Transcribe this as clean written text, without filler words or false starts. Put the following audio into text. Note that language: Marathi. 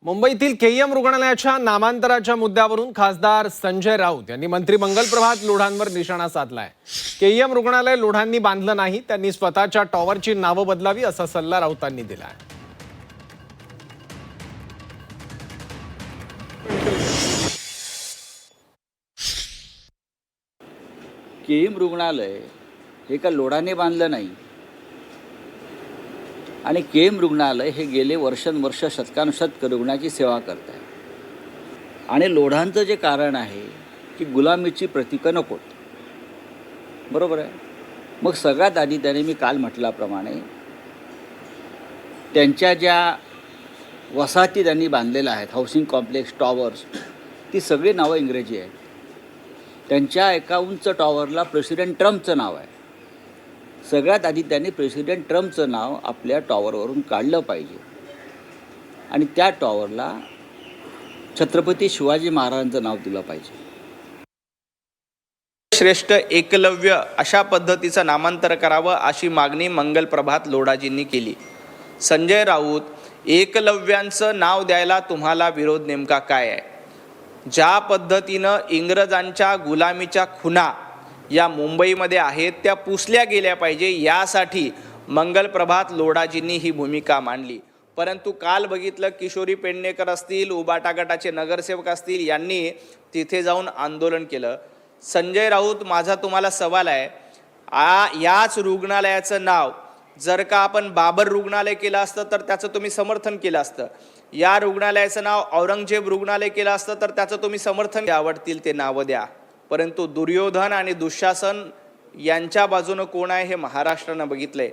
मुंबईतील केईएम रुग्णालयाच्या नामांतराच्या मुद्द्यावरून खासदार संजय राऊत यांनी मंत्री मंगल प्रभात लोढांवर निशाणा साधलाय। केईएम रुग्णालय लोढांनी बांधलं नाही, त्यांनी स्वतःच्या टॉवरची नावं बदलावी असा सल्ला राऊतांनी दिलाय। केईएम रुग्णालय हे का लोढाने बांधलं नाही आणि केईएम रुग्णालय हे गेले वर्षानुवर्ष शतकानुशतक रुग्णाची सेवा करत आहे आणि लोढांचं जे कारण आहे की गुलामीची प्रतीकं नकोत, बरोबर आहे। मग सगळ्यात आधी त्याने मी काल म्हटल्याप्रमाणे त्यांच्या ज्या वसाहती त्यांनी बांधलेल्या आहेत, हाऊसिंग कॉम्प्लेक्स, टॉवर्स, ती सगळी नावं इंग्रजी आहेत। त्यांच्या एका उंच टॉवरला प्रेसिडेंट ट्रम्पचं नाव आहे। सगळ्यात आधी त्यांनी प्रेसिडेंट ट्रम्पचं नाव आपल्या टॉवरवरून काढलं पाहिजे आणि त्या टॉवरला छत्रपती शिवाजी महाराजांचं नाव दिलं पाहिजे। श्रेष्ठ एकलव्य अशा पद्धतीचं नामांतर करावं अशी मागणी मंगल प्रभात लोढाजींनी केली। संजय राऊत, एकलव्यांचं नाव द्यायला तुम्हाला विरोध नेमका काय आहे? ज्या पद्धतीनं इंग्रजांच्या गुलामीच्या खुणा या मुंबईमध्ये आहेत त्या पुसल्या गेल्या पाहिजे, यासाठी मंगल प्रभात लोढाजींनी ही भूमिका मांडली। परंतु काल बघितलं, किशोरी पेडणेकर असतील, उबाटा गटाचे नगरसेवक असतील, यांनी तिथे जाऊन आंदोलन केलं। संजय राऊत, माझा तुम्हाला सवाल आहे, याच रुग्णालयाचं नाव जर का आपण बाबर रुग्णालय केलं असतं तर त्याचं तुम्ही समर्थन केलं असतं, या रुग्णालयाचं नाव औरंगजेब रुग्णालय केलं असतं तर त्याचं तुम्ही समर्थन, आवडतील ते नावं द्या, परंतु दुर्योधन आणि दुःशासन यांच्या बाजूनं कोण आहे हे महाराष्ट्रानं बघितलंय।